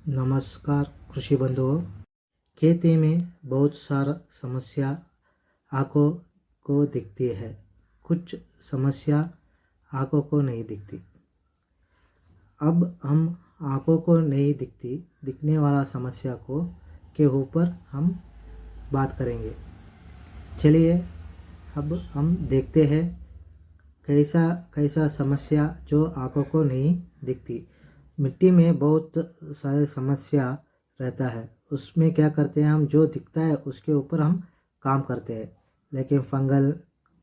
नमस्कार कृषि बंधुओं। खेती में बहुत सारा समस्या आंखों को दिखती है, कुछ समस्या आंखों को नहीं दिखती। अब हम आंखों को नहीं दिखने वाला समस्या को के ऊपर हम बात करेंगे। चलिए अब हम देखते हैं कैसा कैसा समस्या जो आंखों को नहीं दिखती। मिट्टी में बहुत सारे समस्या रहता है, उसमें क्या करते हैं हम, जो दिखता है उसके ऊपर हम काम करते हैं, लेकिन फंगल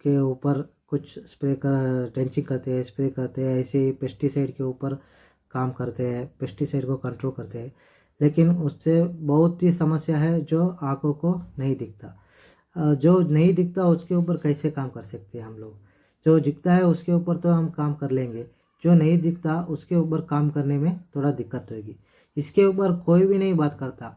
के ऊपर कुछ ड्रेंचिंग करते हैं, स्प्रे करते हैं, ऐसे ही पेस्टिसाइड के ऊपर काम करते हैं, पेस्टिसाइड को कंट्रोल करते हैं, लेकिन उससे बहुत ही समस्या है जो आंखों को नहीं दिखता। जो नहीं दिखता उसके ऊपर कैसे काम कर सकते हैं हम लोग। जो दिखता है उसके ऊपर तो हम काम कर लेंगे, जो नहीं दिखता उसके ऊपर काम करने में थोड़ा दिक्कत होगी। इसके ऊपर कोई भी नहीं बात करता,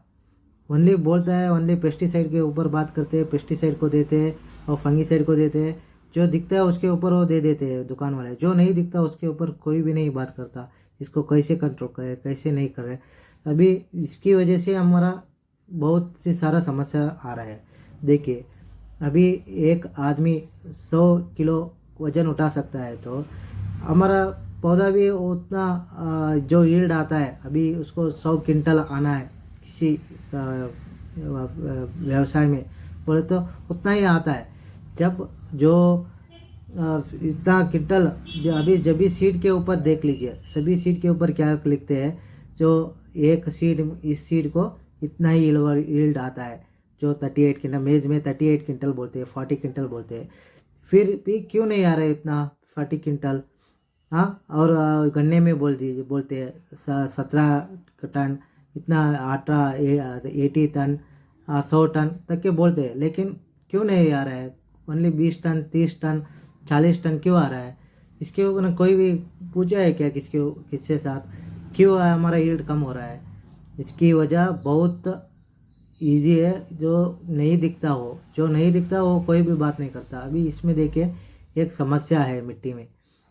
ओनली बोलता है, ओनली पेस्टिसाइड के ऊपर बात करते हैं, पेस्टिसाइड को देते हैं और फंगीसाइड को देते हैं। जो दिखता है उसके ऊपर वो दे देते हैं दुकान वाले, जो नहीं दिखता उसके ऊपर कोई भी नहीं बात करता। इसको कैसे कंट्रोल करें, कैसे नहीं कर रहे। अभी इसकी वजह से हमारा बहुत सी सारा समस्या आ रहा है। देखिए अभी एक आदमी 100 किलो वजन उठा सकता है, तो हमारा पौधा भी उतना जो यील्ड आता है, अभी उसको 100 क्विंटल आना है किसी व्यवसाय में बोले तो उतना ही आता है। जब जो इतना क्विंटल, अभी जब भी सीड के ऊपर देख लीजिए, सभी सीड के ऊपर क्या लिखते हैं, जो एक सीड, इस सीड को इतना ही यील्ड आता है, जो 38 क्विंटल, मेज में 38 क्विंटल बोलते हैं, 40 क्विंटल बोलते हैं। फिर भी क्यों नहीं आ रहा है इतना 40 क्विंटल। हाँ, और गन्ने में बोलते हैं 17 टन, इतना 80 टन, 100 टन तक के बोलते हैं, लेकिन क्यों नहीं आ रहा है। ओनली 20 टन, 30 टन, 40 टन क्यों आ रहा है। इसके ऊपर कोई भी पूछा है क्या किसके साथ, क्यों हमारा यील्ड कम हो रहा है। इसकी वजह बहुत ईजी है, जो नहीं दिखता हो कोई भी बात नहीं करता। अभी इसमें देखिए एक समस्या है मिट्टी में,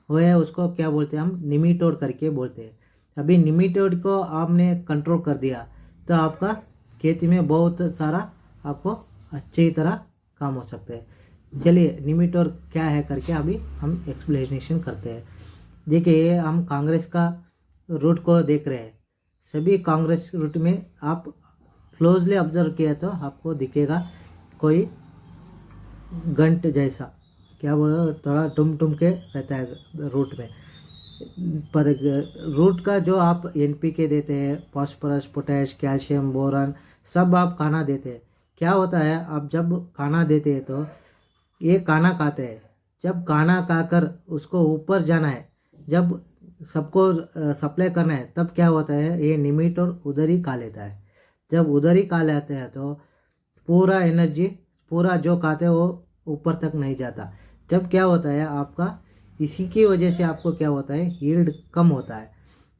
वो है, उसको क्या बोलते हैं हम, निमीटोड करके बोलते हैं। अभी निमीटोड को आपने कंट्रोल कर दिया तो आपका खेती में बहुत सारा आपको अच्छी तरह काम हो सकता है। चलिए निमीटोड क्या है करके अभी हम एक्सप्लेनेशन करते हैं। देखिए हम कांग्रेस का रूट को देख रहे हैं, सभी कांग्रेस रूट में आप क्लोजली ऑब्जर्व किया तो आपको दिखेगा कोई गंट जैसा, क्या बोलो, थोड़ा टुम के रहता है रूट में। पर रूट का जो आप एनपीके देते हैं, फास्फोरस, पोटैश, कैल्शियम, बोरॉन, सब आप खाना देते हैं। क्या होता है, आप जब खाना देते हैं तो ये खाना खाते हैं, जब खाना खाकर उसको ऊपर जाना है, जब सबको सप्लाई करना है, तब क्या होता है, ये निमीटोड उधर ही खा लेता है। जब उधर ही खा लेते हैं तो पूरा एनर्जी, पूरा जो खाते हैं वो ऊपर तक नहीं जाता। जब क्या होता है आपका, इसी की वजह से आपको क्या होता है, यील्ड कम होता है।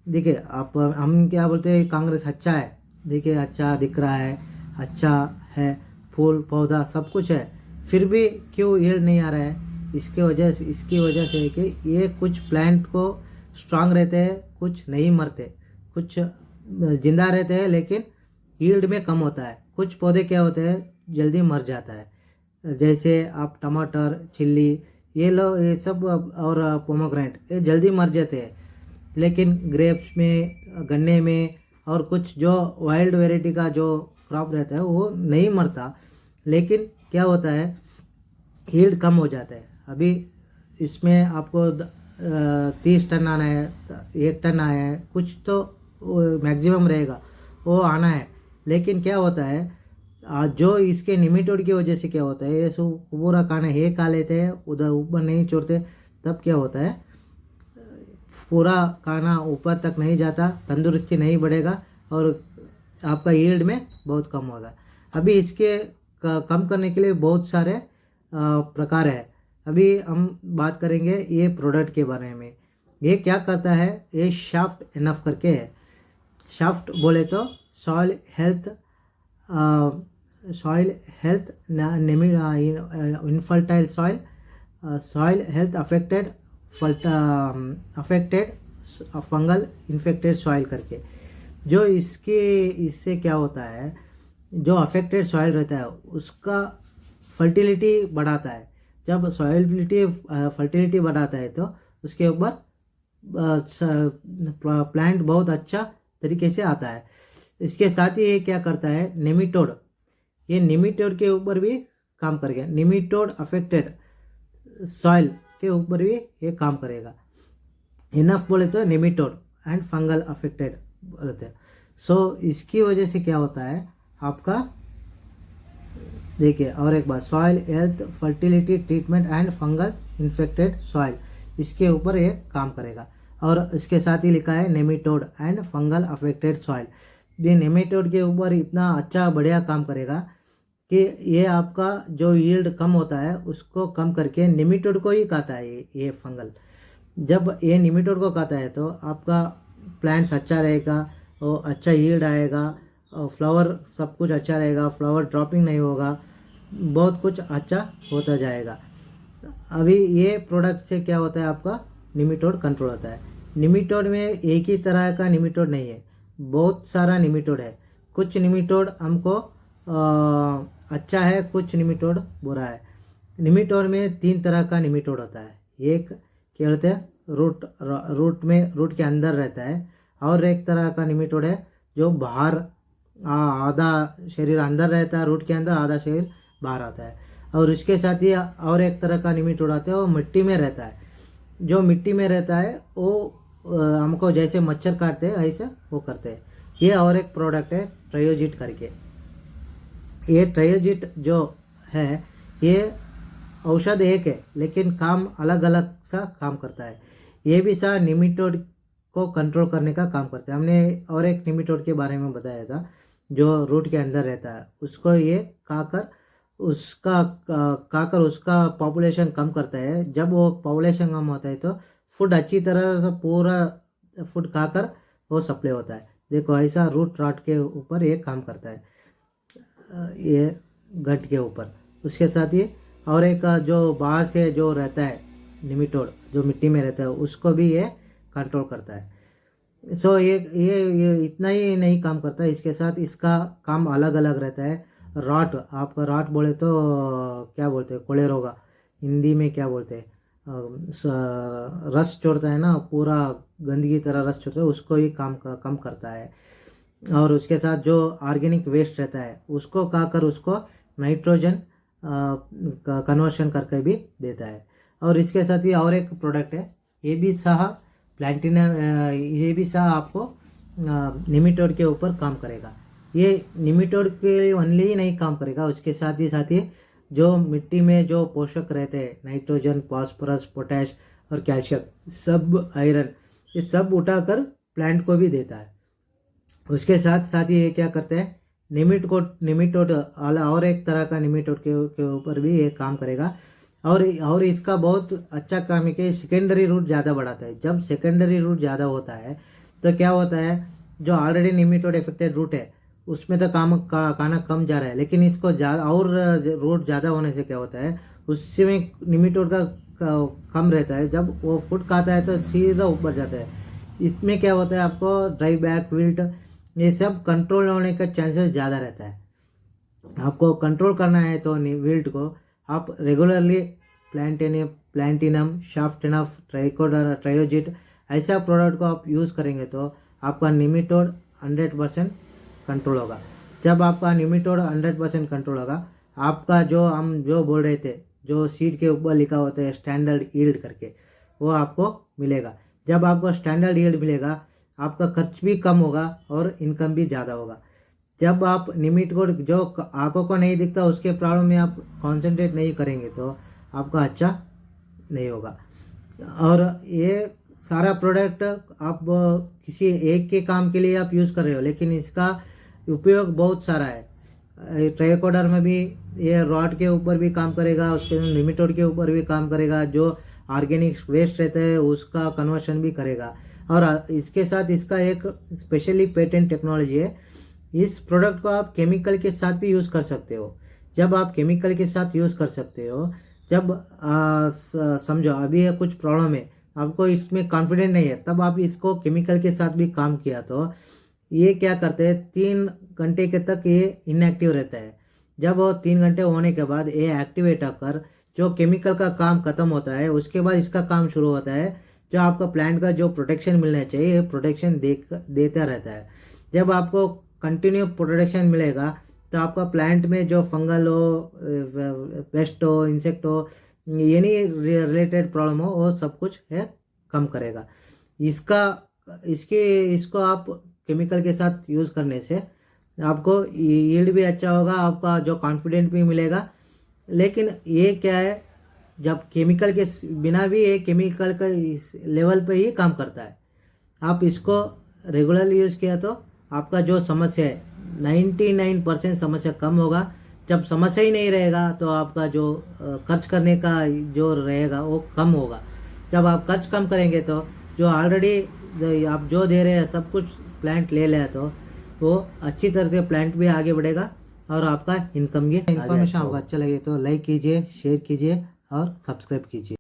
देखिए आप, हम क्या बोलते हैं, कांग्रेस अच्छा है, देखिए अच्छा दिख रहा है, अच्छा है, फूल पौधा सब कुछ है, फिर भी क्यों यील्ड नहीं आ रहा है। इसकी वजह से है कि ये कुछ प्लांट को स्ट्रांग रहते हैं, कुछ नहीं मरते, कुछ जिंदा रहते हैं लेकिन यील्ड में कम होता है। कुछ पौधे क्या होते हैं, जल्दी मर जाता है, जैसे आप टमाटर, चिल्ली, ये सब, और पोमोग्रेनेट, ये जल्दी मर जाते हैं। लेकिन ग्रेप्स में, गन्ने में, और कुछ जो वाइल्ड वेराइटी का जो क्रॉप रहता है वो नहीं मरता, लेकिन क्या होता है, यील्ड कम हो जाता है। अभी इसमें आपको 30 टन आना है, 1 टन आया है, कुछ तो मैक्सिमम रहेगा वो आना है। लेकिन क्या होता है, जो इसके निमीटोड की वजह से क्या होता है, ये सब पूरा खाना ये खा लेते हैं, उधर ऊपर नहीं छोड़ते, तब क्या होता है, पूरा खाना ऊपर तक नहीं जाता, तंदुरुस्ती नहीं बढ़ेगा और आपका यील्ड में बहुत कम होगा। अभी इसके कम करने के लिए बहुत सारे प्रकार है। अभी हम बात करेंगे ये प्रोडक्ट के बारे में। ये क्या करता है, ये शाफ्ट एनफ करके है। शाफ्ट बोले तो soil health, infertile soil, soil health affected fungal infected soil करके। जो इससे क्या होता है, जो अफेक्टेड सॉइल रहता है उसका फर्टिलिटी बढ़ाता है। जब फर्टिलिटी बढ़ाता है तो उसके ऊपर प्लांट बहुत अच्छा तरीके से आता है। इसके साथ ही ये क्या करता है, नेमिटोड, ये निमिटोड के ऊपर भी काम करेगा। निमिटोड अफेक्टेड सॉइल के ऊपर भी ये काम करेगा। इनफ बोले तो निमिटोड एंड फंगल अफेक्टेड बोलते हैं। सो इसकी वजह से क्या होता है आपका, देखिए और एक बात, soil health, fertility treatment and fungal infected soil, इसके ऊपर ये काम करेगा। और इसके साथ ही लिखा है नेमिटोड एंड फंगल अफेक्टेड सॉइल। ये नेमिटोड के ऊपर इतना अच्छा बढ़िया काम करेगा कि ये आपका जो यील्ड कम होता है उसको कम करके नेमिटोड को ही खाता है ये फंगल। जब ये नेमिटोड को खाता है तो आपका प्लांट्स अच्छा रहेगा और अच्छा यील्ड आएगा और फ्लावर सब कुछ अच्छा रहेगा, फ्लावर ड्रॉपिंग नहीं होगा, बहुत कुछ अच्छा होता जाएगा। अभी ये प्रोडक्ट से क्या होता है, आपका निमिटोड कंट्रोल होता है। निमिटोड में एक ही तरह का निमिटोड नहीं है, बहुत सारा निमिटोड है। कुछ निमिटोड हमको अच्छा है, कुछ निमिटोड बुरा है। निमिटोड में 3 तरह का निमिटोड होता है। एक क्या होता है, रूट के अंदर रहता है। और एक तरह का निमिटोड है जो बाहर, आधा शरीर अंदर रहता है रूट के अंदर, आधा शरीर बाहर आता है। और उसके साथ ही और एक तरह का निमिटोड आता है, वो मिट्टी में रहता है। जो मिट्टी में रहता है वो हमको जैसे मच्छर काटते हैं ऐसे वो करते हैं। ये और एक प्रोडक्ट है ट्रायोजिट करके। ये ट्रायोजिट जो है ये औषध एक है लेकिन काम अलग अलग सा काम करता है। ये भी सा निमिटोड को कंट्रोल करने का काम करता है। हमने और एक निमिटोड के बारे में बताया था जो रूट के अंदर रहता है, उसको ये खाकर उसका पॉपुलेशन कम करता है। जब वो पॉपुलेशन कम होता है तो फूड अच्छी तरह से पूरा फूड खाकर वो सप्लाई होता है। देखो ऐसा रूट रॉट के ऊपर ये काम करता है, ये गट के ऊपर। उसके साथ ही और एक जो बाहर से जो रहता है निमिटोड, जो मिट्टी में रहता है, उसको भी ये कंट्रोल करता है। सो ये इतना ही नहीं काम करता है, इसके साथ इसका काम अलग अलग रहता है। रॉट, आपका रॉट बोले तो क्या बोलते हैं, कोलेरोगा हिंदी में क्या बोलते हैं, रस छोड़ता है ना, पूरा गंदगी तरह रस छोड़ता है, उसको ही कम करता है। और उसके साथ जो ऑर्गेनिक वेस्ट रहता है उसको खाकर उसको नाइट्रोजन कन्वर्शन करके भी देता है। और इसके साथ ही और एक प्रोडक्ट है, ये भी सह प्लांटिनम, ये भी सह आपको निमिटोड के ऊपर काम करेगा। ये निमिटोड के ओनली ही नहीं काम करेगा, उसके साथ ही जो मिट्टी में जो पोषक रहते हैं, नाइट्रोजन, फास्फोरस, पोटैश और कैल्शियम, सब आयरन, ये सब उठाकर प्लांट को भी देता है। उसके साथ ही ये क्या करते हैं, निमिटोड और एक तरह का निमिटोड के ऊपर भी ये काम करेगा। और इसका बहुत अच्छा काम है कि सेकेंडरी रूट ज़्यादा बढ़ाता है। जब सेकेंडरी रूट ज़्यादा होता है तो क्या होता है, जो ऑलरेडी निमिटोड इफेक्टेड रूट है उसमें तो खाना कम जा रहा है, लेकिन इसको ज़्यादा और रूट ज़्यादा होने से क्या होता है, उसमें निमिटोड का कम रहता है। जब वो फूड खाता है तो सीधा ऊपर जाता है। इसमें क्या होता है, आपको ड्राई बैक, विल्ट, ये सब कंट्रोल होने का चांसेस ज़्यादा रहता है। आपको कंट्रोल करना है तो विल्ट को आप रेगुलरली प्लांटिनम, शाफ्टनफ, ट्रायोजिट ऐसा प्रोडक्ट को आप यूज़ करेंगे तो आपका निमिटोड 100% कंट्रोल होगा। जब आपका निमिटोड 100% कंट्रोल होगा, आपका जो हम जो बोल रहे थे, जो सीड के ऊपर लिखा होता है स्टैंडर्ड यील्ड करके, वो आपको मिलेगा। जब आपको स्टैंडर्ड यील्ड मिलेगा, आपका खर्च भी कम होगा और इनकम भी ज़्यादा होगा। जब आप निमिटोड जो आंखों को नहीं दिखता उसके प्रॉब्लम में आप कंसंट्रेट नहीं करेंगे तो आपका अच्छा नहीं होगा। और ये सारा प्रोडक्ट आप किसी एक के काम के लिए आप यूज़ कर रहे हो, लेकिन इसका उपयोग बहुत सारा है। ट्राइकोडर में भी ये रॉड के ऊपर भी काम करेगा, उसके निमिटोड के ऊपर भी काम करेगा, जो ऑर्गेनिक वेस्ट रहता है उसका कन्वर्शन भी करेगा। और इसके साथ इसका एक स्पेशली पेटेंट टेक्नोलॉजी है। इस प्रोडक्ट को आप केमिकल के साथ भी यूज़ कर सकते हो। जब आप केमिकल के साथ यूज़ कर सकते हो, जब समझो अभी कुछ प्रॉब्लम है, आपको इसमें कॉन्फिडेंट नहीं है, तब आप इसको केमिकल के साथ भी काम किया तो ये क्या करते हैं 3 घंटे के तक ये इनएक्टिव रहता है। जब वो 3 घंटे होने के बाद ये एक्टिवेट होकर जो केमिकल का काम खत्म होता है उसके बाद इसका काम शुरू होता है। जो आपका प्लांट का जो प्रोटेक्शन मिलना चाहिए प्रोटेक्शन देता रहता है। जब आपको कंटिन्यू प्रोटेक्शन मिलेगा तो आपका प्लांट में जो फंगल हो, पेस्ट हो, इंसेक्ट हो, एनी रिलेटेड प्रॉब्लम हो वो सब कुछ है कम करेगा। इसको आप केमिकल के साथ यूज़ करने से आपको यील्ड भी अच्छा होगा, आपका जो कॉन्फिडेंट भी मिलेगा। लेकिन ये क्या है, जब केमिकल के बिना भी ये केमिकल का इस लेवल पे ही काम करता है। आप इसको रेगुलरली यूज़ किया तो आपका जो समस्या है 99% समस्या कम होगा। जब समस्या ही नहीं रहेगा तो आपका जो खर्च करने का जो रहेगा वो कम होगा। जब आप खर्च कम करेंगे तो जो ऑलरेडी आप जो दे रहे हैं सब कुछ प्लांट ले ले तो वो अच्छी तरह से प्लांट भी आगे बढ़ेगा और आपका इनकम भी। इन्फॉर्मेशन आपको अच्छा लगे तो लाइक कीजिए, शेयर कीजिए और सब्सक्राइब कीजिए।